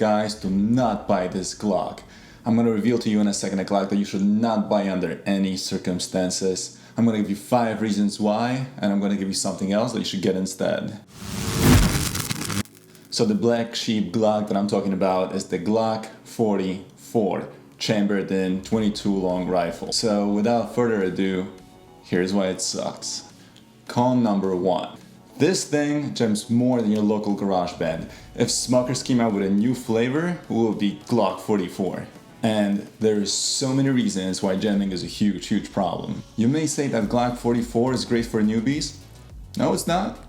Guys, do not buy this Glock. I'm going to reveal to you in a second a Glock that you should not buy under any circumstances. I'm going to give you 5 reasons why, and I'm going to give you something else that you should get instead. So the black sheep Glock that I'm talking about is the Glock 44 chambered in 22 long rifle. So without further ado, here's why it sucks. Con number 1. This thing jams more than your local garage band. If smokers came out with a new flavor, it would be Glock 44. And there's so many reasons why jamming is a huge problem. You may say that Glock 44 is great for newbies. No, it's not.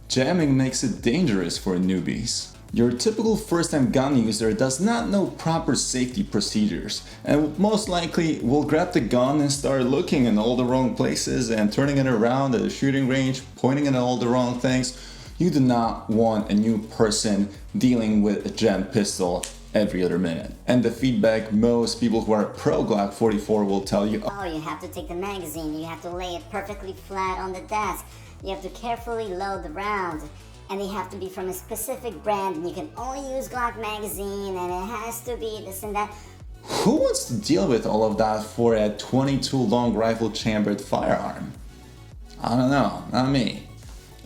Jamming makes it dangerous for newbies. Your typical first-time gun user does not know proper safety procedures and most likely will grab the gun and start looking in all the wrong places and turning it around at the shooting range, pointing it at all the wrong things. You do not want a new person dealing with a jammed pistol every other minute. And the feedback most people who are pro Glock 44 will tell you, oh, you have to take the magazine, you have to lay it perfectly flat on the desk, you have to carefully load the rounds, and they have to be from a specific brand, and you can only use Glock magazine, and it has to be this and that. Who wants to deal with all of that for a 22 long rifle chambered firearm? I don't know, not me.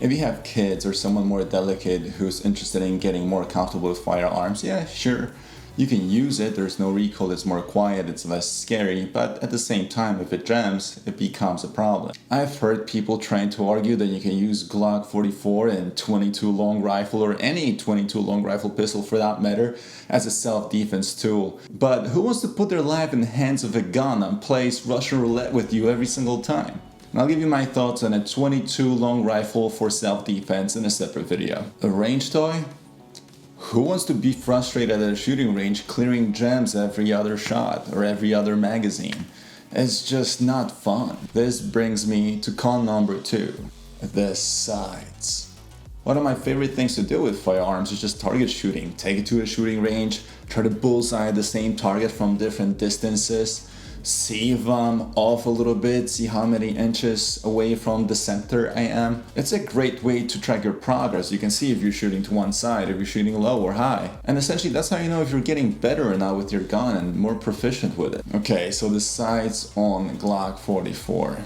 If you have kids or someone more delicate who's interested in getting more comfortable with firearms, yeah, sure. You can use it, there's no recoil, it's more quiet, it's less scary, but at the same time, if it jams, it becomes a problem. I've heard people trying to argue that you can use Glock 44 and 22 long rifle or any 22 long rifle pistol for that matter as a self-defense tool. But who wants to put their life in the hands of a gun and play Russian roulette with you every single time? And I'll give you my thoughts on a 22 long rifle for self-defense in a separate video. A range toy? Who wants to be frustrated at a shooting range clearing jams every other shot or every other magazine? It's just not fun. This brings me to con number 2, the sights. One of my favorite things to do with firearms is just target shooting. Take it to a shooting range, try to bullseye the same target from different distances, see if I'm off a little bit, see how many inches away from the center I am. It's a great way to track your progress. You can see if you're shooting to one side, if you're shooting low or high. And essentially that's how you know if you're getting better or not with your gun and more proficient with it. Okay, so the sights on Glock 44.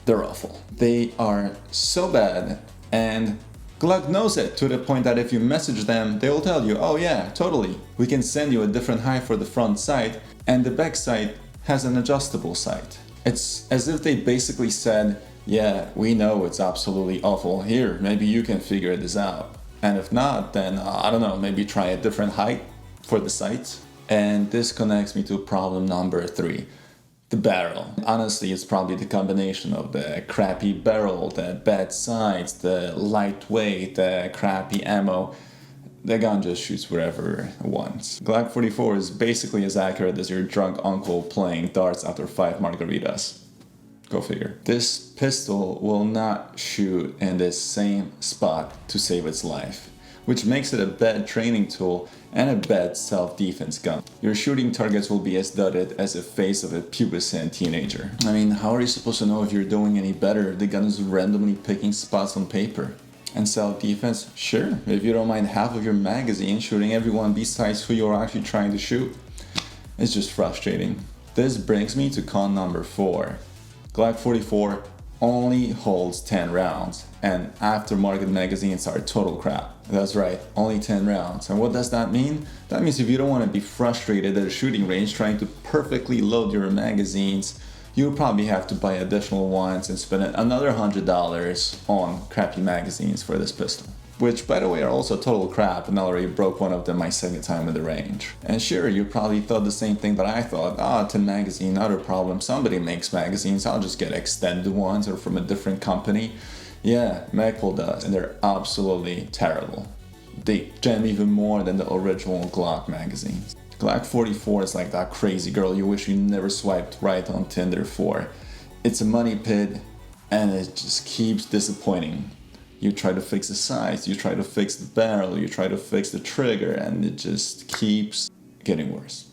They're awful. They are so bad, and Glock knows it to the point that if you message them, they'll tell you, oh yeah, totally, we can send you a different height for the front sight, and the back sight has an adjustable sight. It's as if they basically said, yeah, we know it's absolutely awful, here, maybe you can figure this out. And if not, then I don't know, maybe try a different height for the sights. And this connects me to problem number 3. The barrel. Honestly, it's probably the combination of the crappy barrel, the bad sights, the lightweight, the crappy ammo. The gun just shoots wherever it wants. Glock 44 is basically as accurate as your drunk uncle playing darts after 5 margaritas. Go figure. This pistol will not shoot in the same spot to save its life, which makes it a bad training tool and a bad self-defense gun. Your shooting targets will be as dudded as the face of a pubescent teenager. I mean, how are you supposed to know if you're doing any better if the gun is randomly picking spots on paper? And self-defense? Sure, if you don't mind half of your magazine shooting everyone besides who you're actually trying to shoot. It's just frustrating. This brings me to con number 4. Glock 44 only holds 10 rounds, and aftermarket magazines are total crap. That's right, only 10 rounds. And what does that mean? That means if you don't want to be frustrated at a shooting range trying to perfectly load your magazines, you'll probably have to buy additional ones and spend another $100 on crappy magazines for this pistol. Which, by the way, are also total crap, and I already broke one of them my second time in the range. And sure, you probably thought the same thing that I thought. 10 magazine, not a problem, somebody makes magazines, I'll just get extended ones or from a different company. Yeah, Makeovers does, and they're absolutely terrible. They jam even more than the original Glock magazines. Glock 44 is like that crazy girl you wish you never swiped right on Tinder for. It's a money pit, and it just keeps disappointing. You try to fix the sights, you try to fix the barrel, you try to fix the trigger, and it just keeps getting worse.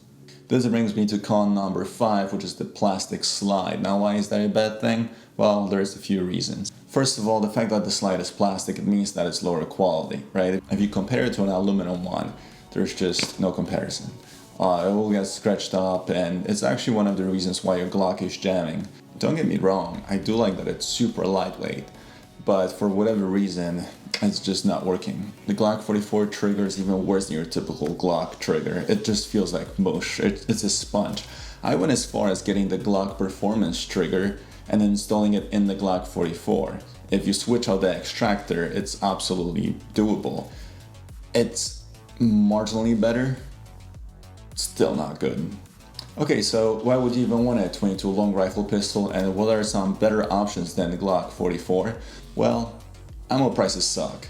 This brings me to con number 5, which is the plastic slide. Now, why is that a bad thing? Well, there's a few reasons. First of all, the fact that the slide is plastic, it means that it's lower quality, right? If you compare it to an aluminum one, there's just no comparison. It will get scratched up, and it's actually one of the reasons why your Glock is jamming. Don't get me wrong, I do like that it's super lightweight, but for whatever reason, it's just not working. The Glock 44 trigger is even worse than your typical Glock trigger. It just feels like mush. It's a sponge. I went as far as getting the Glock Performance trigger and installing it in the Glock 44. If you switch out the extractor, it's absolutely doable. It's marginally better, still not good. Okay, so why would you even want a 22 long rifle pistol, and what are some better options than the Glock 44? Well, ammo prices suck.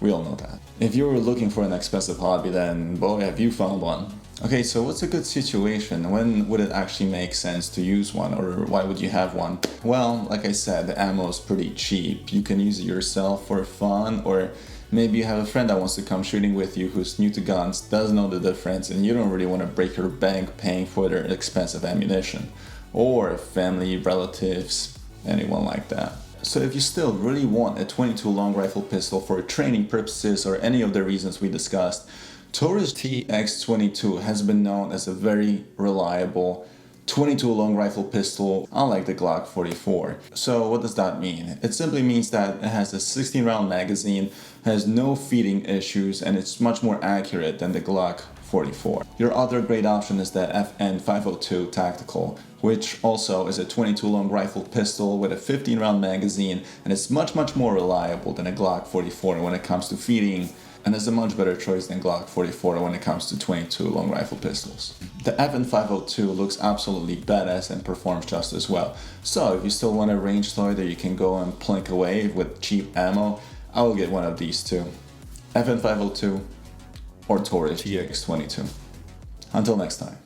We all know that. If you were looking for an expensive hobby, then boy, have you found one. Okay, so what's a good situation? When would it actually make sense to use one, or why would you have one? Well, like I said, the ammo is pretty cheap. You can use it yourself for fun, or maybe you have a friend that wants to come shooting with you who's new to guns, doesn't know the difference, and you don't really want to break your bank paying for their expensive ammunition. Or family, relatives, anyone like that. So if you still really want a 22 long rifle pistol for training purposes or any of the reasons we discussed, Taurus TX22 has been known as a very reliable 22 long rifle pistol, unlike the Glock 44. So what does that mean? It simply means that it has a 16 round magazine, has no feeding issues, and it's much more accurate than the Glock 44. Your other great option is the FN502 Tactical, which also is a 22 long rifle pistol with a 15 round magazine, and it's much more reliable than a Glock 44 when it comes to feeding, and is a much better choice than Glock 44 when it comes to 22 long rifle pistols. The FN502 looks absolutely badass and performs just as well. So if you still want a range toy that you can go and plink away with cheap ammo, I will get one of these two. FN502 or Taurus TX22. Until next time.